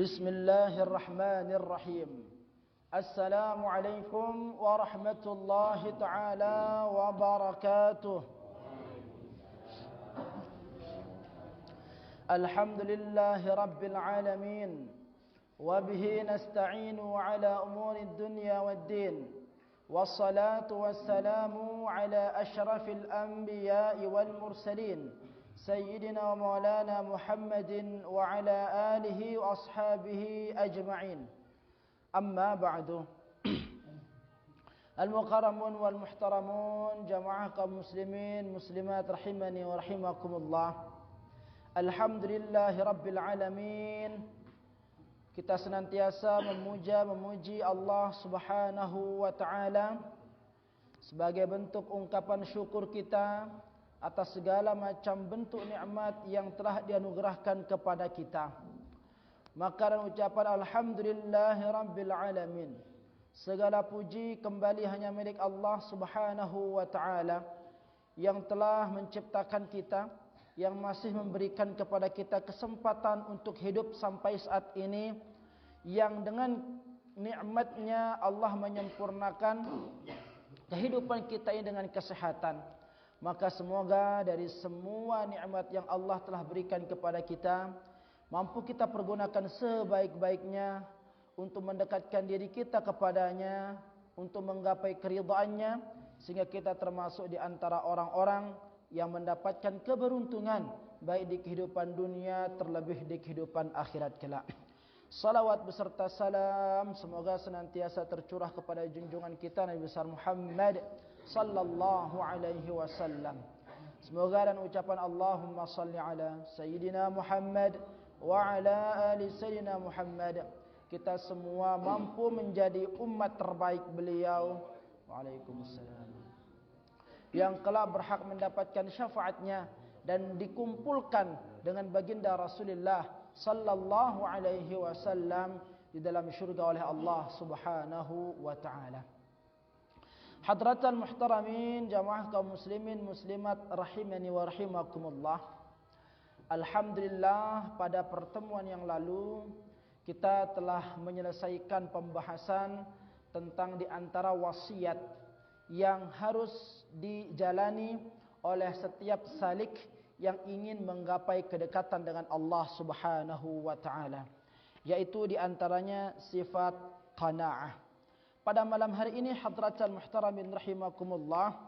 Bismillahirrahmanirrahim. Assalamualaikum warahmatullahi taala wabarakatuh. Alhamdulillahi rabbil alamin. Wabihi nasta'inu ala umuri dunya waddin. Wassalatu wassalamu ala ashrafil anbiya'i wal mursalin. Sayyidina wa maulana Muhammadin wa ala alihi wa ashabihi ajma'in. Amma ba'du. Al-mukarramun wal muhtaramun, jamaah kaum muslimin muslimat rahimani wa rahimakumullah. Alhamdulillahi rabbil alamin. Kita senantiasa memuji Allah Subhanahu wa taala sebagai bentuk ungkapan syukur kita atas segala macam bentuk nikmat yang telah dianugerahkan kepada kita. Maka dan ucapan alhamdulillahi rabbil alamin, segala puji kembali hanya milik Allah Subhanahu wa taala yang telah menciptakan kita, yang masih memberikan kepada kita kesempatan untuk hidup sampai saat ini, yang dengan nikmatnya Allah menyempurnakan kehidupan kita ini dengan kesehatan. Maka semoga dari semua nikmat yang Allah telah berikan kepada kita, mampu kita pergunakan sebaik-baiknya untuk mendekatkan diri kita kepadanya, untuk menggapai keridhaannya, sehingga kita termasuk di antara orang-orang yang mendapatkan keberuntungan baik di kehidupan dunia terlebih di kehidupan akhirat kelak. Salawat beserta salam semoga senantiasa tercurah kepada junjungan kita Nabi besar Muhammad sallallahu alaihi wasallam. Semoga dan ucapan Allahumma salli ala sayyidina Muhammad wa ala ali sayyidina Muhammad, kita semua mampu menjadi umat terbaik beliau, waalaikumsalam, yang kelak berhak mendapatkan syafaatnya dan dikumpulkan dengan baginda Rasulullah sallallahu alaihi wasallam di dalam syurga oleh Allah Subhanahu wa taala. Hadratal muhtaramin, jamaah kaum muslimin muslimat rahimani wa rahimakumullah. Alhamdulillah, pada pertemuan yang lalu kita telah menyelesaikan pembahasan tentang di antara wasiat yang harus dijalani oleh setiap salik yang ingin menggapai kedekatan dengan Allah Subhanahu wa taala, yaitu di antaranya sifat qanaah. Pada malam hari ini hadratal muhtaramin rahimakumullah,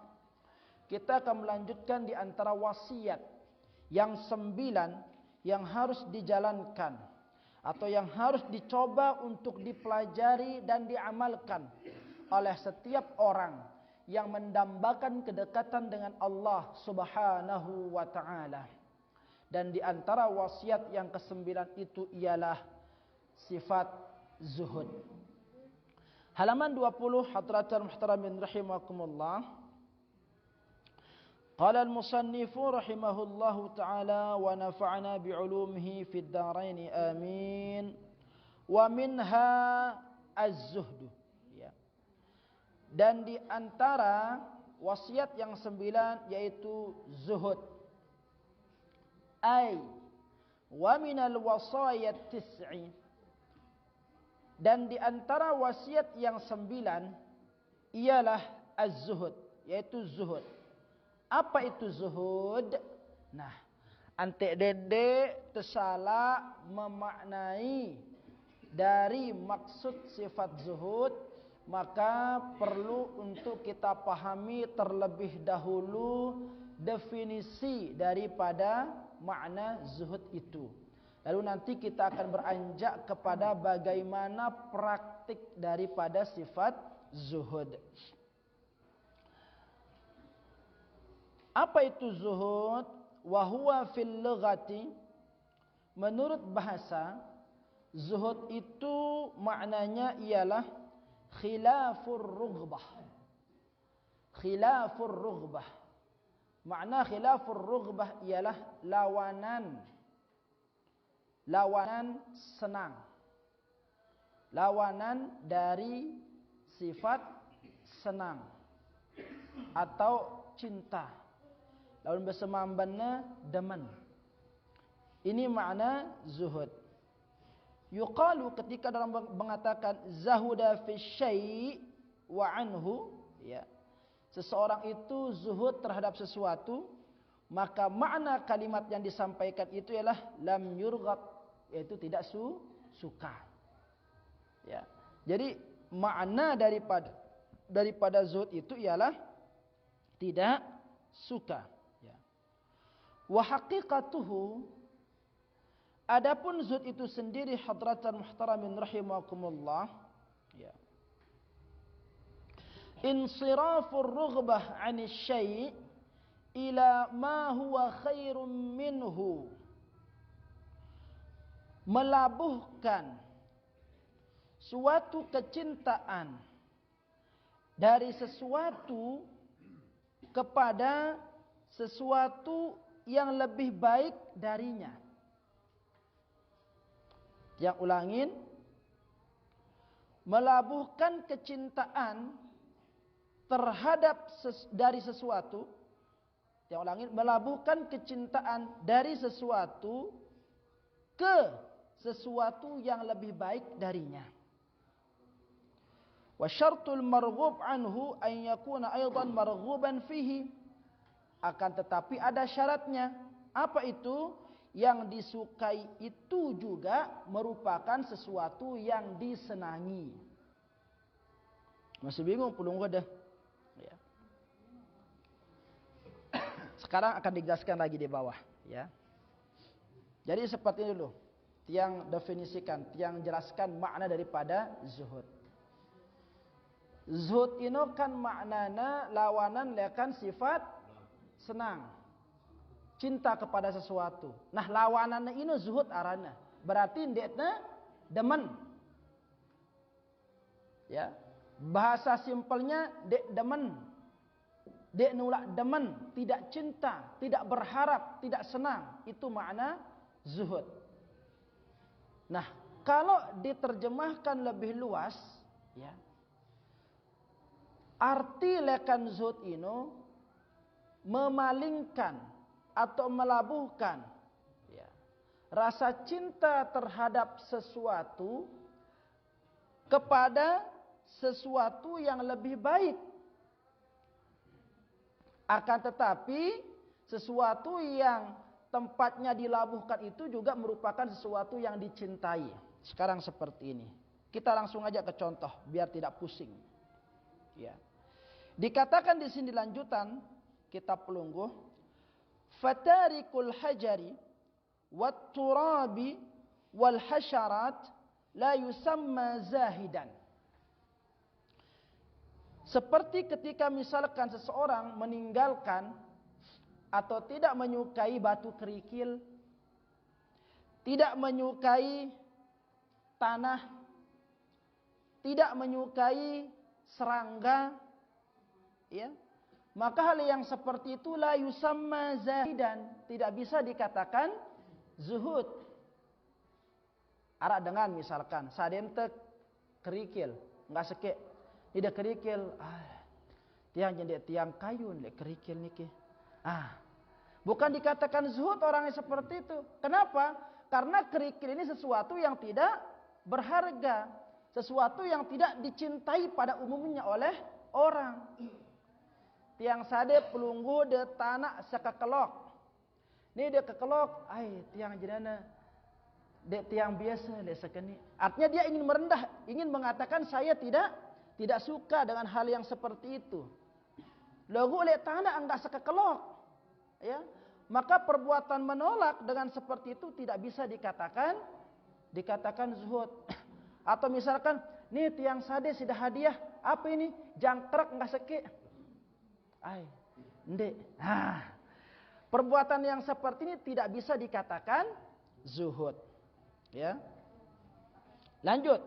kita akan melanjutkan di antara wasiat yang 9 yang harus dijalankan atau yang harus dicoba untuk dipelajari dan diamalkan oleh setiap orang yang mendambakan kedekatan dengan Allah Subhanahu wa taala. Dan di antara wasiat yang ke-9 itu ialah sifat zuhud. Halaman 20 hadratul muhtaramin rahimakumullah. Qala al-musannifu rahimahullahu taala wa nafa'na bi'ulumihi fid dharain amin. Wa minha az-zuhdu. Dan di antara wasiat yang 9 yaitu zuhud. Ai wa minal wasayat tis'i. Dan di antara wasiat yang 9 ialah az-zuhud, yaitu zuhud. Apa itu zuhud? Nah, antek dede tersalah memaknai dari maksud sifat zuhud, maka perlu untuk kita pahami terlebih dahulu definisi daripada makna zuhud itu. Lalu nanti kita akan beranjak kepada bagaimana praktik daripada sifat zuhud. Apa itu zuhud? Wa huwa fil lughati, menurut bahasa, zuhud itu maknanya ialah khilafur rughbah. Khilafur rughbah. Makna khilafur rughbah ialah lawanan senang. Lawanan dari sifat senang atau cinta. Lawan bersemambannya demen. Ini makna zuhud. Yuqalu ketika dalam mengatakan zahuda fi syai' wa anhu, ya. Seseorang itu zuhud terhadap sesuatu, maka makna kalimat yang disampaikan itu ialah lam yurghab, yaitu tidak suka. Ya. Jadi makna daripada zuhud itu ialah tidak suka, ya. Wa haqiqatuhu, adapun zuhud itu sendiri hadratan muhtaramin rahimakumullah, ya. Insirafur rughbah 'ani syai' ila ma huwa khairum minhu, melabuhkan suatu kecintaan dari sesuatu kepada sesuatu yang lebih baik darinya. Yang ulangin, melabuhkan kecintaan terhadap dari sesuatu. Yang ulangin, melabuhkan kecintaan dari sesuatu ke sesuatu yang lebih baik darinya. Wa syartul marghub anhu an yakuna aidan marghuban fihi. Akan tetapi ada syaratnya. Apa itu? Yang disukai itu juga merupakan sesuatu yang disenangi. Masih bingung pulung dah? Ya. Sekarang akan dijelaskan lagi di bawah, ya. Jadi seperti ini dulu. Tiang definisikan, tiang jelaskan makna daripada zuhud. Zuhud ini kan maknana lawanan lekan sifat senang, cinta kepada sesuatu. Nah, lawanannya ini zuhud arana. Berarti ndekna demen. Ya. Bahasa simpelnya dek demen. Dek nolak demen, tidak cinta, tidak berharap, tidak senang. Itu makna zuhud. Nah, kalau diterjemahkan lebih luas, ya. Arti lekan zuhud ini memalingkan atau melabuhkan, ya, rasa cinta terhadap sesuatu kepada sesuatu yang lebih baik. Akan tetapi sesuatu yang tempatnya dilabuhkan itu juga merupakan sesuatu yang dicintai. Sekarang seperti ini. Kita langsung aja ke contoh biar tidak pusing. Ya. Dikatakan di sini lanjutan kitab Pelungguh, fatarikul hajari wat turabi wal hasyarat la yusamma zahidan. Seperti ketika misalkan seseorang meninggalkan atau tidak menyukai batu kerikil, tidak menyukai tanah, tidak menyukai serangga, ya, maka hal yang seperti itu la yusamma zahidan, tidak bisa dikatakan zuhud. Ara dengan misalkan sadente kerikil, enggak sekek, tidak kerikil, tiang jendek tiang kayu lek kerikil niki. Bukan dikatakan zuhud orang yang seperti itu. Kenapa? Karena kerikil ini sesuatu yang tidak berharga, sesuatu yang tidak dicintai pada umumnya oleh orang. Tiang sade pelunggu de tanah sekakelok. Ni dia kekelok, tiang jenana de tiang biasa de sekeni. Artinya dia ingin merendah, ingin mengatakan saya tidak suka dengan hal yang seperti itu. Lagu oleh tanah enggak sekekelok, ya. Maka perbuatan menolak dengan seperti itu tidak bisa dikatakan zuhud. Atau misalkan, nih tiang sade sudah hadiah, apa ini? Jangkrak enggak seke. Ndek. Perbuatan yang seperti ini tidak bisa dikatakan zuhud. Ya. Lanjut.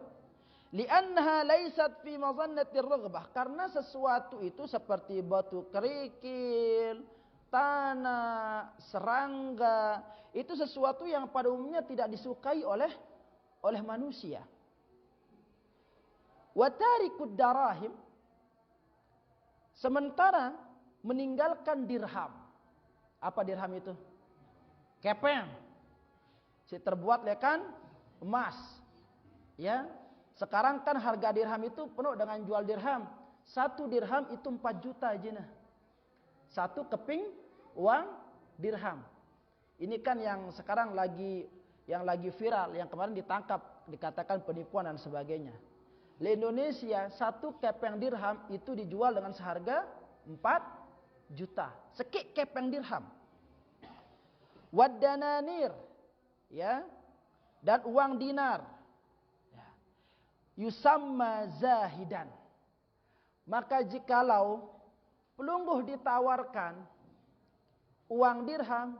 Li'annaha laysat fi mazannatir raghbah, karena sesuatu itu seperti batu kerikil, tanah, serangga, itu sesuatu yang pada umumnya tidak disukai oleh manusia. Wa tarikud darahim, sementara meninggalkan dirham. Apa dirham itu? Kepeng. Si terbuat lekan emas. Ya, sekarang kan harga dirham itu penuh dengan jual dirham. 1 dirham itu 4 juta aja. 1 keping uang dirham. Ini kan yang sekarang lagi viral, yang kemarin ditangkap, dikatakan penipuan dan sebagainya. Di Indonesia 1 keping dirham itu dijual dengan seharga 4 juta. Sekik keping dirham. Wadananir, ya, dan uang dinar. Ya. Yusamma zahidan. Maka jikalau pelungguh ditawarkan uang dirham,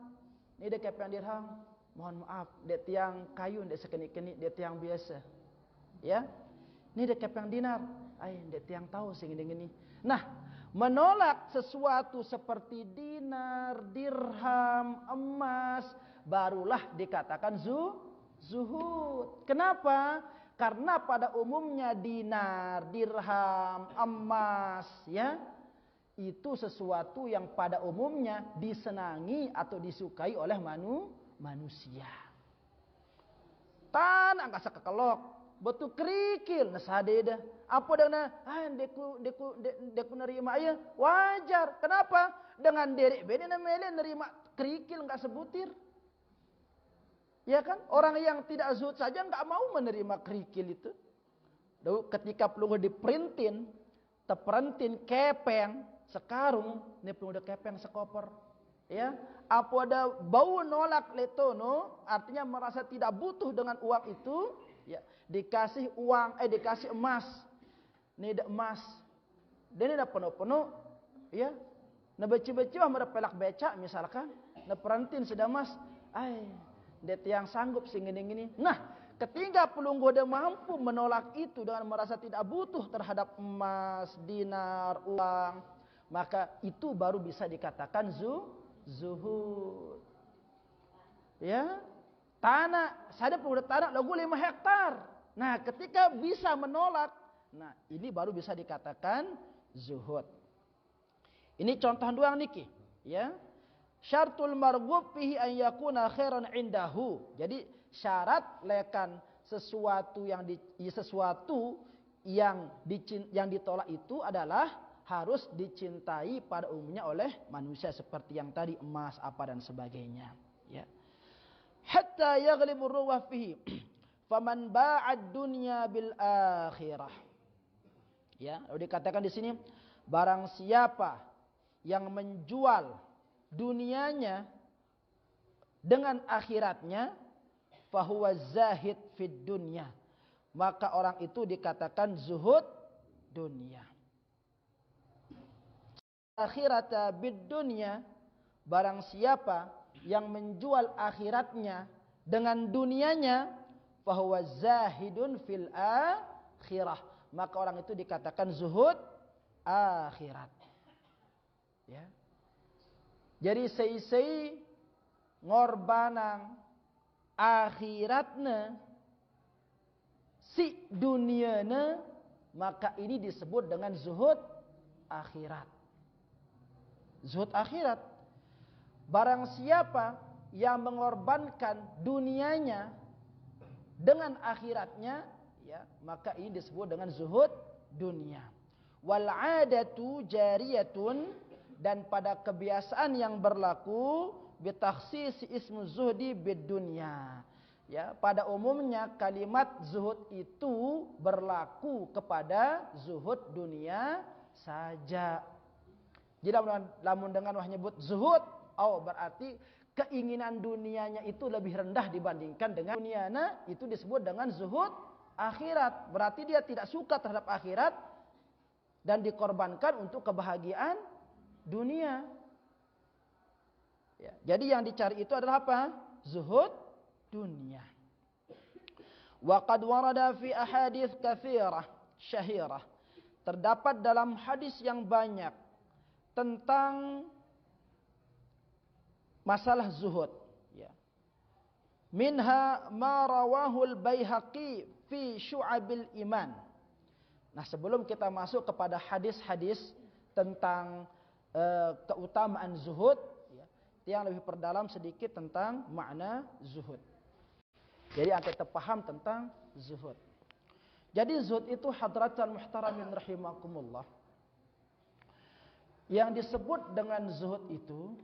ini dia keping dirham, mohon maaf, dia tiang kayu, dia sekenik-kenik, dia tiang biasa. Ya, ini dia keping dinar, dia tiang tahu segini-gini. Nah, menolak sesuatu seperti dinar, dirham, emas, barulah dikatakan zuhud. Kenapa? Karena pada umumnya dinar, dirham, emas, ya, itu sesuatu yang pada umumnya disenangi atau disukai oleh manusia. Tan angka sakekelok, betul kerikil nasadeda. Apa dengan deku nerima ya wajar. Kenapa? Dengan derek bene mele nerima kerikil enggak sebutir. Ya kan? Orang yang tidak zuhud saja enggak mau menerima kerikil itu. Ketika pelungguh diperintin, teperentin kepeng sekarung, ini pelungguh kepeng sekoper. Ya, apa ada bau nolak letono, artinya merasa tidak butuh dengan uang itu, ya, dikasih uang, dikasih emas. Ini ada emas. Dan ini ada penuh-penuh, ya. Nah beci-beci mah mereka pelak becak misalkan, nah perantin sudah emas, dia yang sanggup sing-gini. Nah, ketika pelungguh dia mampu menolak itu dengan merasa tidak butuh terhadap emas, dinar, uang, maka itu baru bisa dikatakan zuhud. Ya, tanah, saya punya tanah lagu 5 hektar. Nah, ketika bisa menolak, nah ini baru bisa dikatakan zuhud. Ini contoh doang niki, ya. Syartul marghub fihi an yakuna khairan indahu. Jadi syarat lekan sesuatu yang ditolak itu adalah harus dicintai pada umumnya oleh manusia seperti yang tadi emas apa dan sebagainya, ya. Hatta yaghlibur ruwah fihi faman ba'ad dunya bil akhirah. Ya, lalu dikatakan di sini barang siapa yang menjual dunianya dengan akhiratnya, fahuwa zahid fid dunya, maka orang itu dikatakan zuhud dunia. Akhirata bid dunya, barang siapa yang menjual akhiratnya dengan dunianya, fahuwa zahidun fil akhirah, maka orang itu dikatakan zuhud akhirat. Ya. Jadi sei-sei ngorbanang akhiratna si duniana, maka ini disebut dengan zuhud akhirat. Zuhud akhirat. Barang siapa yang mengorbankan dunianya dengan akhiratnya, ya, maka ini disebut dengan zuhud dunia. Wal 'adatu jariyatun, dan pada kebiasaan yang berlaku bitakhsis ismu zuhdi bid dunya. Ya, pada umumnya kalimat zuhud itu berlaku kepada zuhud dunia saja. Jadi lamun dengan wah nyebut zuhud, berarti keinginan dunianya itu lebih rendah dibandingkan dengan duniana, itu disebut dengan zuhud akhirat. Berarti dia tidak suka terhadap akhirat dan dikorbankan untuk kebahagiaan dunia. Ya, jadi yang dicari itu adalah apa? Zuhud dunia. Wa qad warada fi ahadits katsirah syahirah. Terdapat dalam hadis yang banyak tentang masalah zuhud, ya. Minha ma rawahu al-Baihaqi fi Syu'abil Iman. Nah, sebelum kita masuk kepada hadis-hadis tentang keutamaan zuhud, ya, yang lebih perdalam sedikit tentang makna zuhud. Jadi akan kita paham tentang zuhud. Jadi zuhud itu hadratal muhtaramin rahimakumullah. Yang disebut dengan zuhud itu,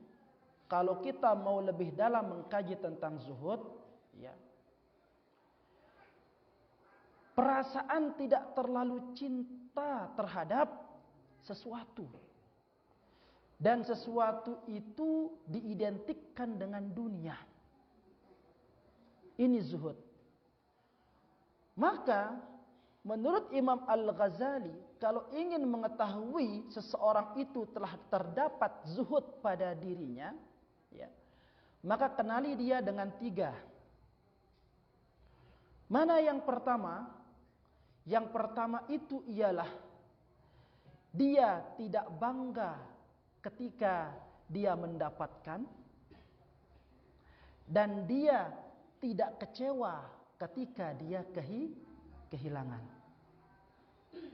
kalau kita mau lebih dalam mengkaji tentang zuhud, ya, perasaan tidak terlalu cinta terhadap sesuatu. Dan sesuatu itu diidentikan dengan dunia. Ini zuhud. Maka menurut Imam Al-Ghazali, kalau ingin mengetahui seseorang itu telah terdapat zuhud pada dirinya, ya, maka kenali dia dengan 3. Mana yang pertama? Yang pertama itu ialah dia tidak bangga ketika dia mendapatkan, dan dia tidak kecewa ketika dia kehilangan.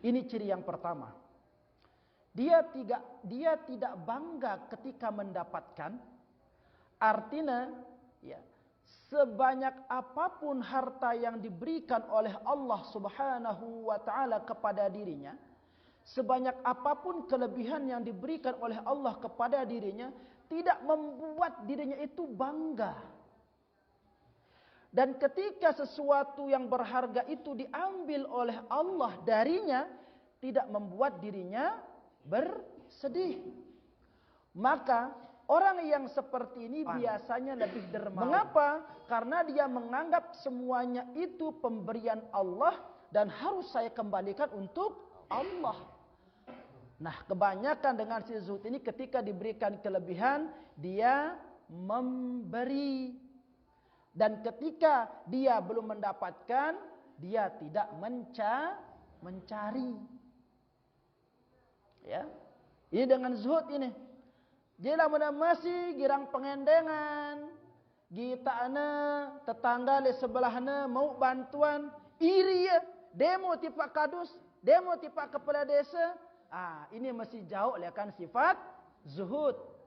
Ini ciri yang pertama. Dia tidak bangga ketika mendapatkan. Artinya, ya, sebanyak apapun harta yang diberikan oleh Allah Subhanahu wa taala kepada dirinya, sebanyak apapun kelebihan yang diberikan oleh Allah kepada dirinya, tidak membuat dirinya itu bangga. Dan ketika sesuatu yang berharga itu diambil oleh Allah darinya, tidak membuat dirinya bersedih. Maka orang yang seperti ini biasanya lebih dermawan. Mengapa? Karena dia menganggap semuanya itu pemberian Allah dan harus saya kembalikan untuk Allah. Nah, kebanyakan dengan si zuhud ini ketika diberikan kelebihan, dia memberi. Dan ketika dia belum mendapatkan, dia tidak mencari. Ya. Ini dengan zuhud ini. Jika masih girang pengendengan, kita tetangga le sebelahna mau bantuan, iri ya, demo tipak kadus, demo tipak kepala desa. Ini masih jauh kan sifat zuhud.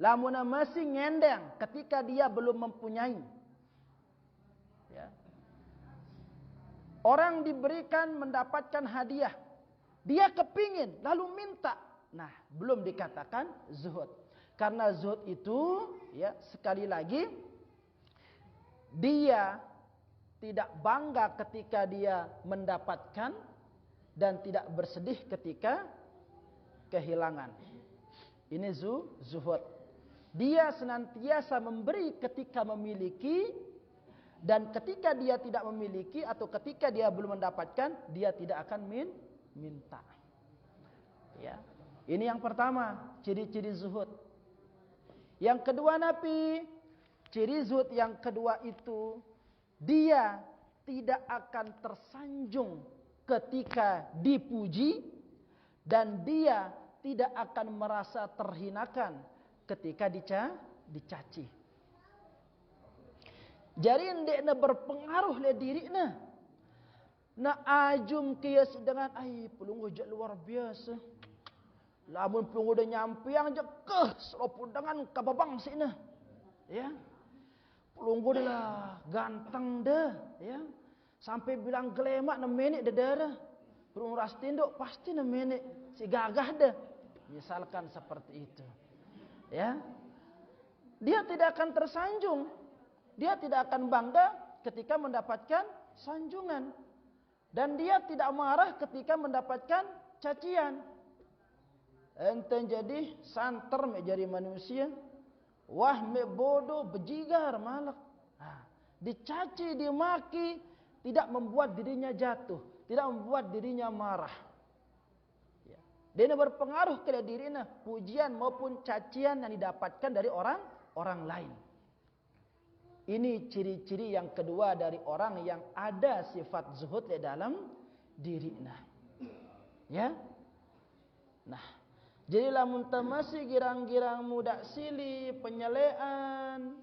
Lamuna masih ngendeng ketika dia belum mempunyai. Ya. Orang diberikan mendapatkan hadiah, dia kepingin lalu minta. Nah, belum dikatakan zuhud. Karena zuhud itu, ya, sekali lagi, dia tidak bangga ketika dia mendapatkan dan tidak bersedih ketika kehilangan. Ini zuhud. Dia senantiasa memberi ketika memiliki, dan ketika dia tidak memiliki atau ketika dia belum mendapatkan, dia tidak akan minta. Ya. Ini yang pertama, ciri-ciri zuhud. Yang kedua, ciri zuhud yang kedua itu, dia tidak akan tersanjung ketika dipuji, dan dia tidak akan merasa terhinakan ketika dicaci. Jadi ndekna berpengaruh le dirina. Na ajum kias dengan pelunggu je luar biasa. Lamun pelunggu dah nyampe yang je selopun dengan kababang sina. Ya. Pelunggu dah ganteng dah, ya. Sampai bilang gelemak 6 minit dah darah. Pelunggu rastinduk pasti 6 minit si gagah dah. Misalkan seperti itu. Ya. Dia tidak akan tersanjung. Dia tidak akan bangga ketika mendapatkan sanjungan. Dan dia tidak marah ketika mendapatkan cacian. Enten jadi santer me jadi manusia. Wah me bodoh bejigar malak. Dicaci, dimaki, tidak membuat dirinya jatuh, tidak membuat dirinya marah. Dia berpengaruh kepada dirinya, pujian maupun cacian yang didapatkan dari orang lain. Ini ciri-ciri yang kedua dari orang yang ada sifat zuhud di dalam dirinya. Ya. Nah, jadi lamun masih girang-girang muda sili, penyelean,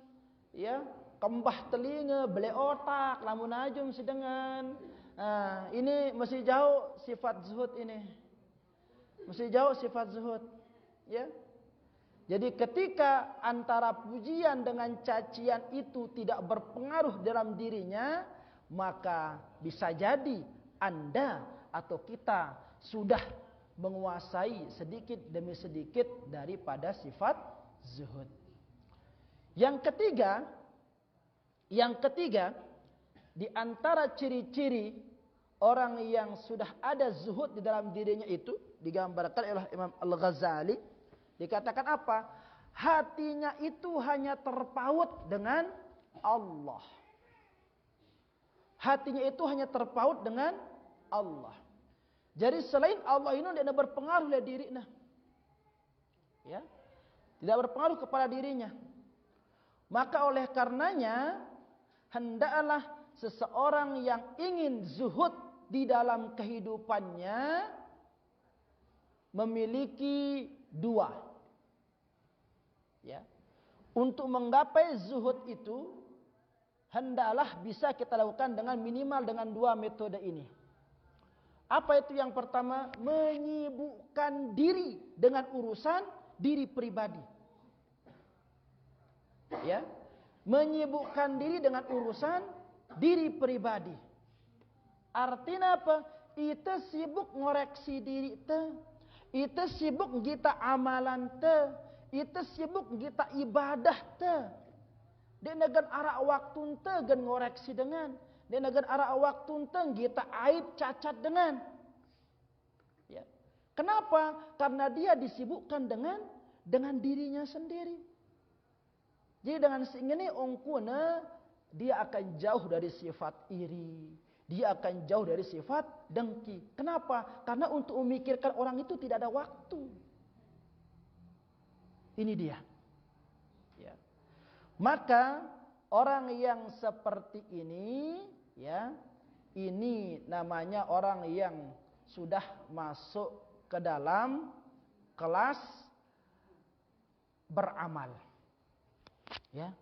ya, kembah telinga, beli otak, lamun ajum sedengan. Ini masih jauh sifat zuhud ini. Masih jauh sifat zuhud. Ya. Jadi ketika antara pujian dengan cacian itu tidak berpengaruh dalam dirinya, maka bisa jadi Anda atau kita sudah menguasai sedikit demi sedikit daripada sifat zuhud. Yang ketiga di antara ciri-ciri orang yang sudah ada zuhud di dalam dirinya itu digambarkan oleh Imam Al-Ghazali, dikatakan apa? Hatinya itu hanya terpaut dengan Allah. Hatinya itu hanya terpaut dengan Allah. Jadi selain Allah ini tidak berpengaruh pada dirinya. Ya. Tidak berpengaruh kepada dirinya. Maka oleh karenanya hendaklah seseorang yang ingin zuhud di dalam kehidupannya memiliki dua. Ya. Untuk menggapai zuhud itu hendaklah bisa kita lakukan dengan minimal dengan dua metode ini. Apa itu yang pertama? Menyibukkan diri dengan urusan diri pribadi. Ya. Menyibukkan diri dengan urusan diri pribadi. Artinya apa? Itu sibuk ngoreksi diri te. Itu sibuk kita amalan te. Itu sibuk kita ibadah te. Di negara arak waktu te gen ngoreksi dengan. Di negara arak waktu te kita aib cacat dengan. Ya. Kenapa? Karena dia disibukkan dengan dirinya sendiri. Jadi dengan ini ongkuna dia akan jauh dari sifat iri. Dia akan jauh dari sifat dengki. Kenapa? Karena untuk memikirkan orang itu tidak ada waktu. Ini dia. Ya. Maka orang yang seperti ini, ya, ini namanya orang yang sudah masuk ke dalam kelas beramal. Ya.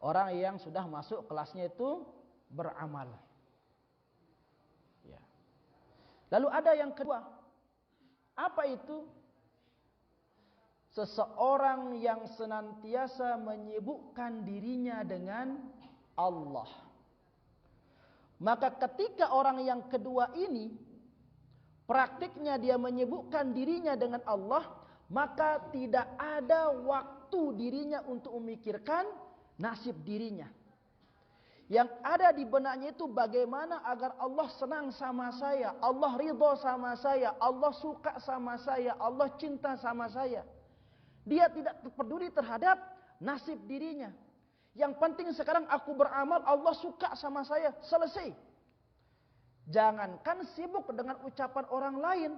Orang yang sudah masuk kelasnya itu beramal. Ya. Lalu ada yang kedua. Apa itu? Seseorang yang senantiasa menyibukkan dirinya dengan Allah. Maka ketika orang yang kedua ini praktiknya dia menyibukkan dirinya dengan Allah, maka tidak ada waktu dirinya untuk memikirkan nasib dirinya. Yang ada di benaknya itu bagaimana agar Allah senang sama saya, Allah ridho sama saya, Allah suka sama saya, Allah cinta sama saya. Dia tidak peduli terhadap nasib dirinya. Yang penting sekarang aku beramal, Allah suka sama saya, selesai. Jangankan sibuk dengan ucapan orang lain,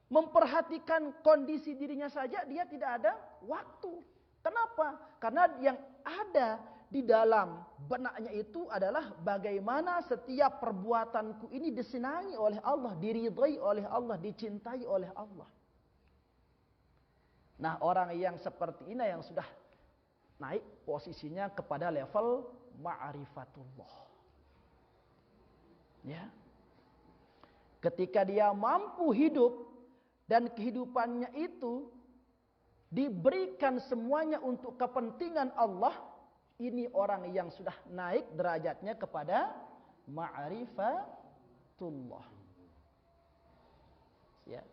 memperhatikan kondisi dirinya saja dia tidak ada waktu. Kenapa? Karena yang ada di dalam benaknya itu adalah bagaimana setiap perbuatanku ini disenangi oleh Allah, diridhai oleh Allah, dicintai oleh Allah. Nah, orang yang seperti ini yang sudah naik posisinya kepada level ma'rifatullah. Ya. Ketika dia mampu hidup dan kehidupannya itu diberikan semuanya untuk kepentingan Allah, ini orang yang sudah naik derajatnya kepada ma'rifatullah. Ya.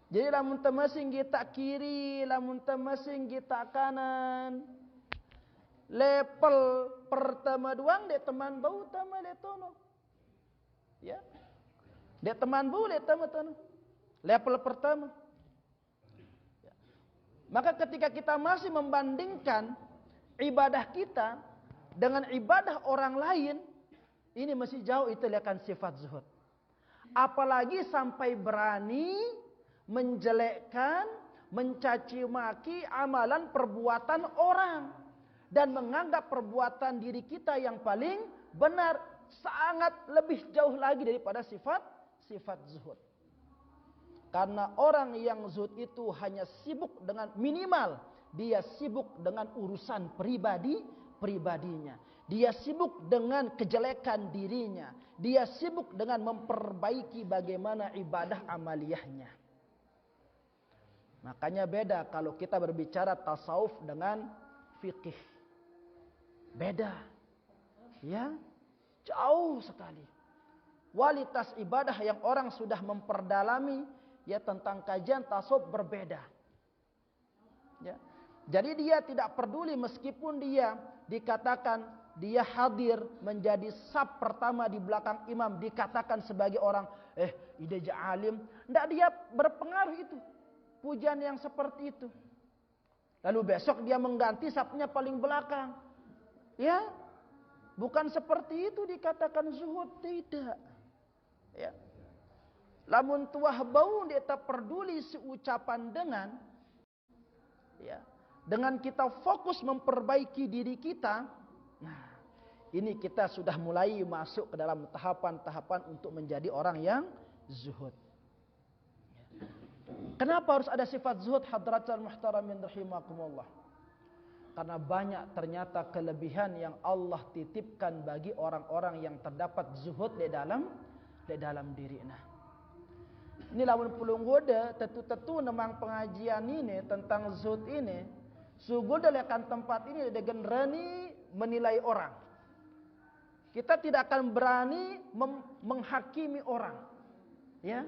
Jadi lamun temasing kita kiri, lamun temasing kita kanan. Level pertama doang dek teman bau tama letono. Ya. Dek teman bau letama tono. Level pertama. Ya. Maka ketika kita masih membandingkan ibadah kita dengan ibadah orang lain, ini masih jauh itu lihatkan sifat zuhud. Apalagi sampai berani menjelekkan, mencaci maki amalan perbuatan orang dan menganggap perbuatan diri kita yang paling benar, sangat lebih jauh lagi daripada sifat zuhud. Karena orang yang zuhud itu hanya sibuk dengan minimal, dia sibuk dengan urusan pribadinya. Dia sibuk dengan kejelekan dirinya. Dia sibuk dengan memperbaiki bagaimana ibadah amaliyahnya. Makanya beda kalau kita berbicara tasawuf dengan fikih. Beda. Ya, jauh sekali. Kualitas ibadah yang orang sudah memperdalami ya tentang kajian tasawuf berbeda. Ya. Jadi dia tidak peduli meskipun dia dikatakan dia hadir menjadi saf pertama di belakang imam, dikatakan sebagai orang ide alim, tidak dia berpengaruh itu. Pujian yang seperti itu. Lalu besok dia mengganti safnya paling belakang. Ya. Bukan seperti itu dikatakan zuhud, tidak. Ya. Lamun tuah bau dia tak peduli seucapan dengan kita fokus memperbaiki diri kita. Nah, ini kita sudah mulai masuk ke dalam tahapan-tahapan untuk menjadi orang yang zuhud. Kenapa harus ada sifat zuhud hadratul muhtaramin rahimakumullah? Karena banyak ternyata kelebihan yang Allah titipkan bagi orang-orang yang terdapat zuhud di dalam diri. Nah, ini lamun pulung goda tentu memang pengajian ini tentang zuhud ini sugoda lekan tempat ini dengan berani menilai orang. Kita tidak akan berani menghakimi orang. Ya.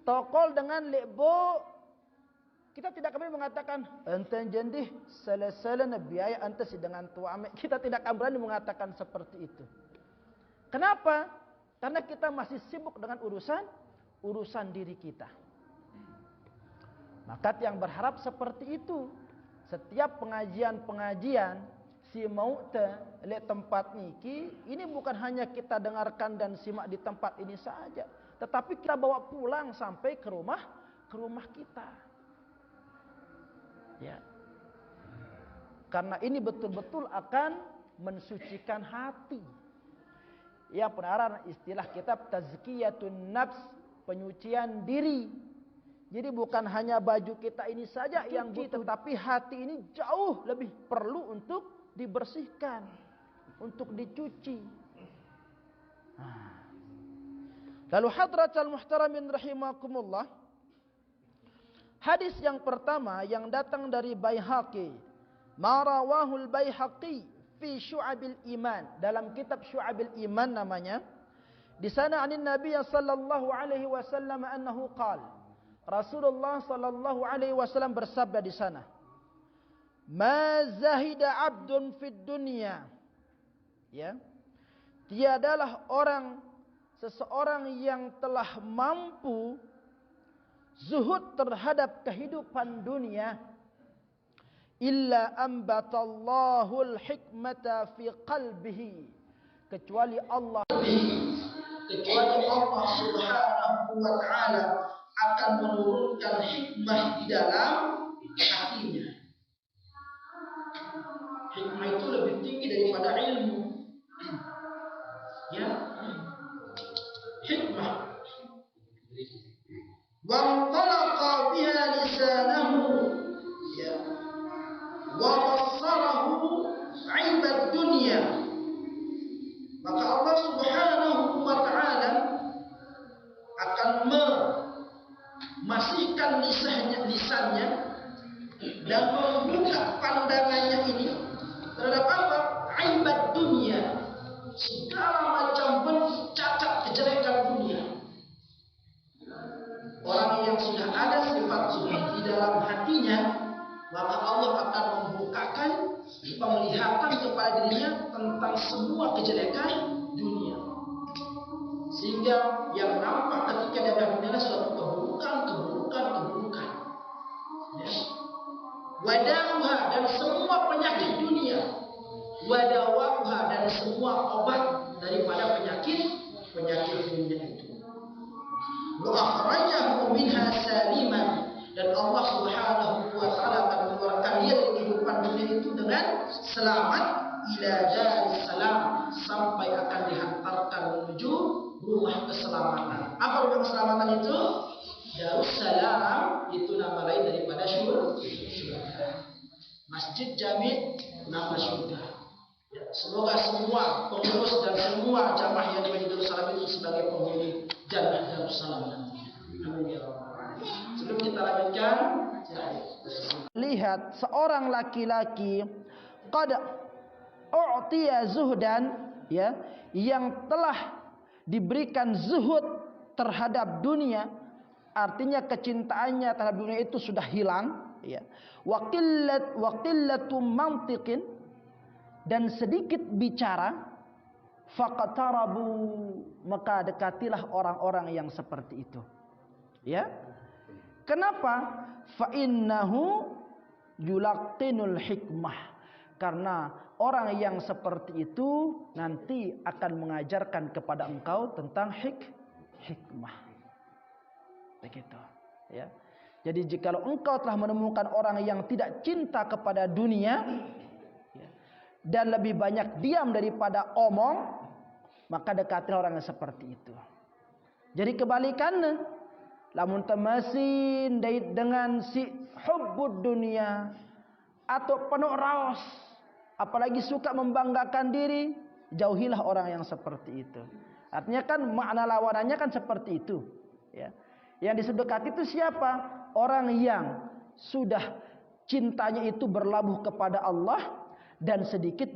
Tokol dengan lebo kita tidak akan mengatakan ente jendih sele-sele biaya ente si dengan tua ame. Kita tidak akan berani mengatakan seperti itu. Kenapa? Karena kita masih sibuk dengan urusan diri kita. Maka yang berharap seperti itu. Setiap pengajian si mau le tempat niki ini bukan hanya kita dengarkan dan simak di tempat ini saja, tetapi kita bawa pulang sampai ke rumah kita. Ya. Karena ini betul-betul akan mensucikan hati. Ya, penarahan istilah kitab tazkiyatun nafs, penyucian diri. Jadi bukan hanya baju kita ini saja yang butuh, tetapi hati ini jauh lebih perlu untuk dibersihkan, untuk dicuci. Lalu hadratul muhtaramin rahimakumullah, hadis yang pertama yang datang dari Baihaqi, ma rawahul Baihaqi fi Syu'abil Iman, dalam kitab Syu'abil Iman namanya. Di sana anin Nabi sallallahu alaihi wasallam annahu qala, Rasulullah sallallahu alaihi wasallam bersabda di sana, "Ma zahida 'abdun fid dunya." Ya. Tiadalah seseorang yang telah mampu zuhud terhadap kehidupan dunia illa ambatallahu al-hikmata fi qalbihi, kecuali Allah Subhanahu wa taala akan menurunkan hikmah di dalam hatinya. Hikmah itu lebih tinggi daripada ilmu. Ya. Hikmah. Wa talaqa biha lisanahu. Ya. Wa bassarahu 'ibad dunya. Maka Allah Subhanahu wa taala akan memasihkan lisannya dan membuka pandangannya ini terhadap apa? Aibad dunia, segala macam bentuk cacat kejelekan dunia. Orang yang sudah ada sifat zuhud di dalam hatinya, maka Allah akan membukakan penglihatan kepada dirinya tentang semua kejelekan dunia. Sehingga yang nampak ketika dia ada dunia suatu keburukan. Ya. Wadawha, dan semua penyakit dunia. Wadawha, dan semua obat daripada penyakit dunia itu. Wa akhrajahu minha saliman, dan Allah Subhanahu wa taala akan mengeluarkan dia dari kehidupan dunia itu dengan selamat ila daris salam, sampai akan dihantarkan menuju rumah keselamatan. Apa rumah keselamatan itu? Darussalam itu nama lain daripada syurga. Masjid Jami nama syurga. Ya, semoga semua pengurus dan semua jamaah yang ada di Darussalam itu sebagai penghuni jannah Darussalam nanti. Amin ya rabbal alamin. Sebelum kita lanjutkan, lihat seorang laki-laki qad u'tiya zuhdan, ya, yang telah diberikan zuhud terhadap dunia, artinya kecintaannya terhadap dunia itu sudah hilang, ya. Wa qillatu mantiqin, dan sedikit bicara, faqtarabu, maka dekatilah orang-orang yang seperti itu. Ya. Kenapa? Fa innahu yulaqinul hikmah. Karena orang yang seperti itu nanti akan mengajarkan kepada engkau tentang hikmah. Begitu, ya. Jadi jikalau engkau telah menemukan orang yang tidak cinta kepada dunia, ya, dan lebih banyak diam daripada omong, maka dekati orang yang seperti itu. Jadi kebalikannya, lamun temasin dengan si hubbud dunia atau penuh raos, apalagi suka membanggakan diri, jauhilah orang yang seperti itu. Artinya kan makna lawanannya kan seperti itu, ya. Yang disebut itu siapa? Orang yang sudah cintanya itu berlabuh kepada Allah dan sedikit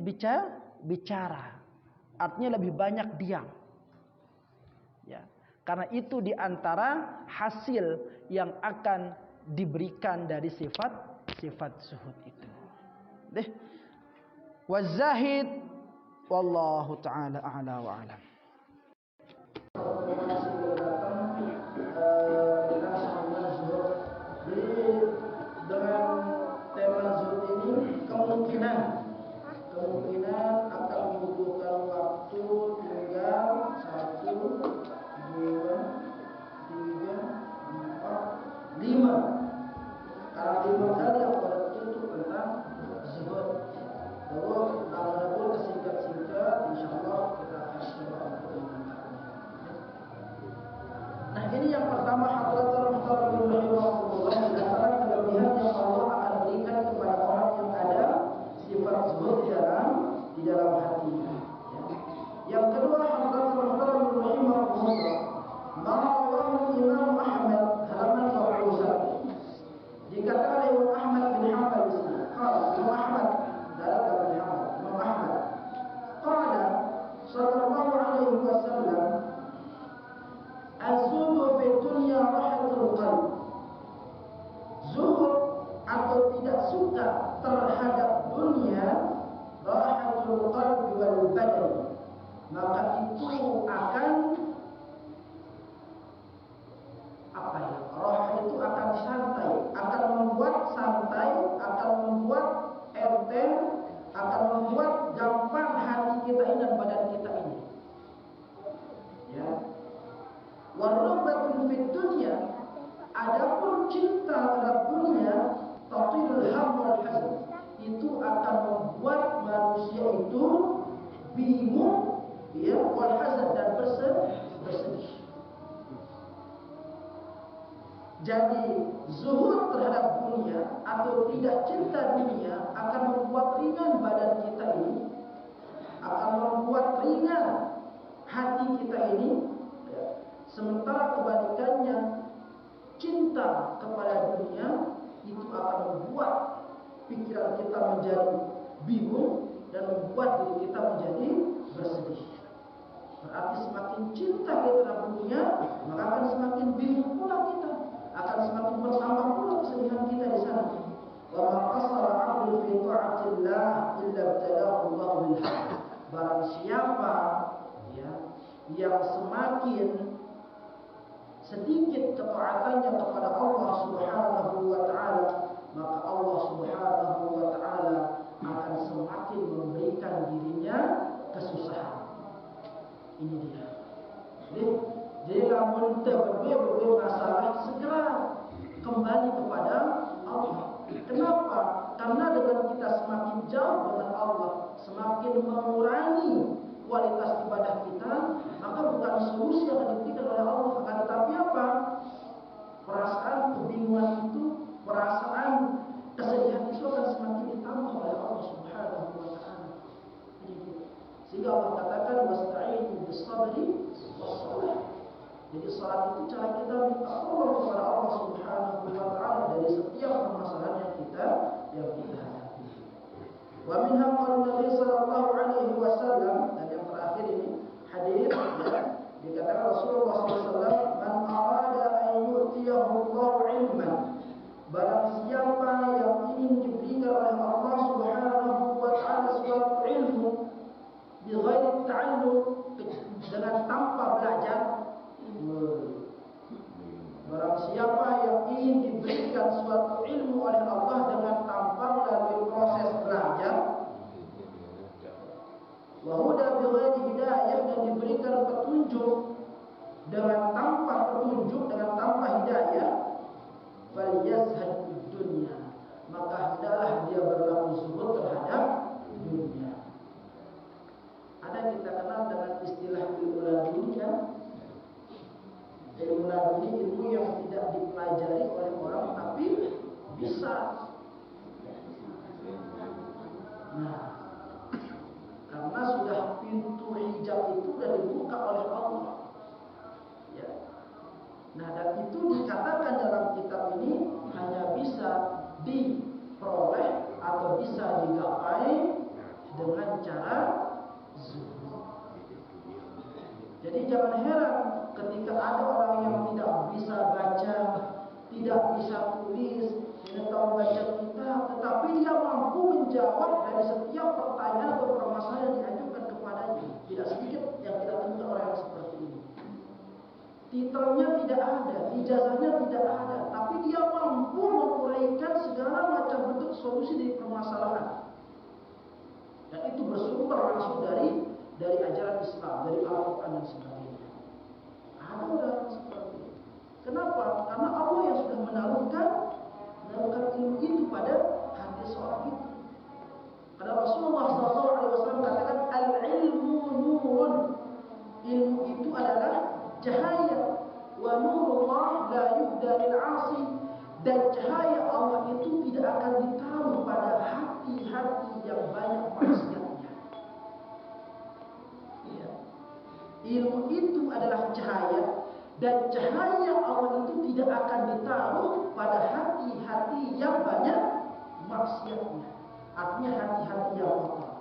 bicara. Artinya lebih banyak diam. Ya. Karena itu diantara hasil yang akan diberikan dari sifat zuhud itu. Deh. Wazahid wallahu taala a'la wa a'lam. Dengan tema zuhud ini kemungkinan akan membutuhkan waktu tinggal 1, 2, 3, 4, 5. Karena 5 kali aku ada tutup tentang zuhud. Terus kalau pun kesingkat-singkat, insyaallah kita akan coba untuk menangkapnya. Nah, ini yang pertama, hadratul muhtaram rahimahullah, di antara kelebihan yang Allah akan berikan kepada orang yang ada sifat zuhud di dalam hatinya. Yang kedua, hadratul muhtaram rahimahullah, ma'awahu Imam Ahmad halaman 21. Dikatakan Imam Ahmad bin Hanbal di sini. Imam Ahmad bin Hanbal. Qala sallallahu alaihi wasallam, az-zuhdu fi dunya rahatul qalb. Zuhud atau tidak suka terhadap dunia, rahatul qalbi wal badan, maka itu akan roh itu akan santai, akan membuat santai, akan membuat enteng, akan membuat gampang hati kita ini dan badan kita ini. Ya. Warabbatun fid dunya, adapun cinta terhadap dunia, taqilul ham wal hazan, itu akan membuat manusia itu bingung, ya, wal hazan, dan bersedih. Jadi zuhud terhadap dunia atau tidak cinta dunia akan membuat ringan badan kita ini, akan membuat ringan hati kita ini. Sementara kebalikannya, cinta kepada dunia itu akan membuat pikiran kita menjadi bingung dan membuat diri kita menjadi bersedih. Berarti semakin cinta kita terhadap dunia, maka akan semakin bingung pula kita, akan semakin bertambah pula kesedihan kita di sana. Wa ma qasara 'abdu fi ta'atillah illa ibtalahu Allah bil haq. Barang siapa, ya, yang semakin sedikit ketaatannya kepada Allah Subhanahu wa taala, maka Allah Subhanahu wa taala akan semakin memberikan dirinya kesusahan. Ini dia. Jadi lamun berbagai masalah, segera kembali kepada Allah. Kenapa? Karena dengan kita semakin jauh dengan Allah, semakin mengurangi kualitas ibadah kita, maka bukan solusi yang diberikan oleh Allah, akan tetapi apa? Perasaan kebingungan itu, perasaan kesedihan itu akan semakin ditambah oleh Allah Subhanahu wa taala. Sehingga Allah katakan wasta'inu bis-sabri was-salah. Jadi salat itu cara kita minta tolong kepada Allah Subhanahu wa taala dari setiap permasalahan yang kita hadapi. Wa minha qala Nabi sallallahu alaihi wasallam, dan yang terakhir bighairi ta'allum, dengan tanpa belajar. Barang siapa yang ingin diberikan suatu ilmu oleh Allah dengan tanpa melalui proses belajar, wa huda bighairi hidayah, dan diberikan petunjuk dengan tanpa petunjuk, dengan tanpa hidayah, falyazhad fid dunya, maka hendaklah dia berlaku zuhud terhadap dunia. Ada kita kenal dengan istilah ilmu laduni kan? Ilmu laduni, ilmu yang tidak dipelajari oleh orang tapi bisa. Nah, karena sudah pintu hijab itu sudah dibuka oleh Allah. Ya. Nah, dan itu dikatakan dalam kitab ini hanya bisa diperoleh atau bisa digapai dengan cara zuhud. Jadi jangan heran ketika ada orang yang tidak bisa baca, tidak bisa tulis, tidak tahu baca kitab, tetapi dia mampu menjawab dari setiap pertanyaan atau permasalahan yang diajukan kepadanya. Tidak sedikit yang kita temukan orang yang seperti ini. Titelnya tidak ada, ijazahnya tidak ada, tapi dia mampu menguraikan segala macam bentuk solusi dari permasalahan. Dan itu bersumber langsung dari ajaran Islam, dari Al-Quran dan sebagainya. Ada orang seperti itu. Kenapa? Karena Allah yang sudah menaruhkan ilmu itu pada hati seorang itu. Karena Rasulullah SAW katakan, al-ilmu nurun, ilmu itu adalah cahaya, wa nurullah la yuhda lil 'asi, dan cahaya Allah itu tidak akan ditaruh pada hati-hati yang banyak maksiatnya. Ya. Ilmu itu adalah cahaya, dan cahaya Allah itu tidak akan ditaruh pada hati-hati yang banyak maksiatnya. Artinya hati-hati yang kotor.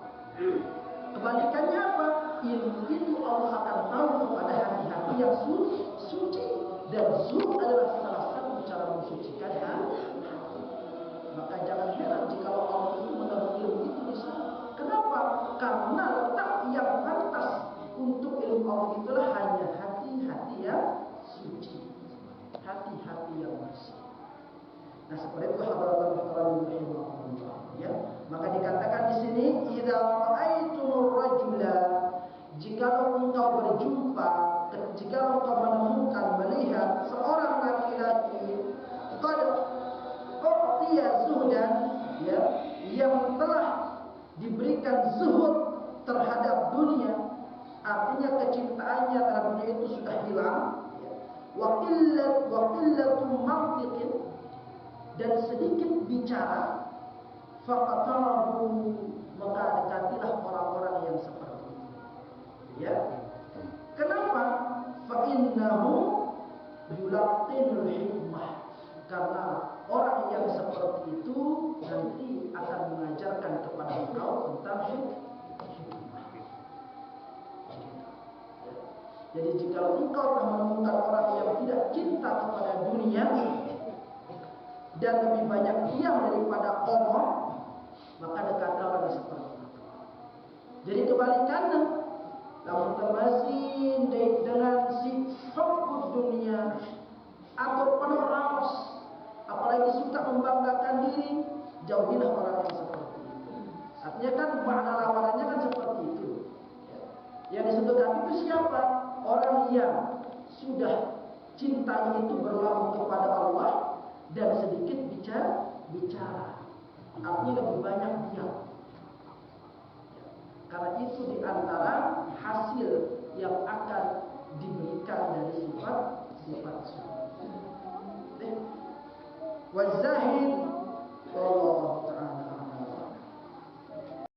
Kebalikannya apa? Ilmu itu Allah akan taruh kepada hati-hati yang suci, dan zuhud adalah salah satu cara mensucikan hati. Maka jangan heran jika Allah itu menaruh ilmu itu di sana. Kenapa? Karena letak yang pantas untuk ilmu Allah itulah hanya hati-hati yang suci, hati-hati yang bersih. Nah, seperti itu rahimahullah, ya. Maka dikatakan di sini, idza ra'aitumur rajula, jika engkau berjumpa, jika engkau menemukan, melihat seorang laki-laki qad u'tiya zuhdan, ya, yang telah diberikan zuhud terhadap dunia, artinya kecintaannya terhadap dunia itu sudah hilang, ya. Wa qillatu mantiqin, dan sedikit bicara, faqatarahu, maka dekatilah orang-orang yang seperti itu. Ya. Kenapa? Fa innahu yulaqinul hikmah, karena orang yang seperti itu nanti akan mengajarkan kepada engkau tentang hikmah. Jadi jika engkau telah menemukan orang yang tidak cinta kepada dunia dan lebih banyak diam daripada omong, maka dekatlah orang seperti itu. Jadi kebalikannya, kamu masih dengan si hubbud dunia atau penuh raos, apalagi suka membanggakan diri, jauhilah orang yang seperti itu. Artinya kan makna lawanannya kan seperti itu. Yang disebutkan itu siapa? Orang yang sudah cintanya itu berlabuh kepada Allah dan sedikit bicara. Artinya lebih banyak diam. Karena itu diantara hasil yang akan diberikan dari sifat-sifat suci. Wazahid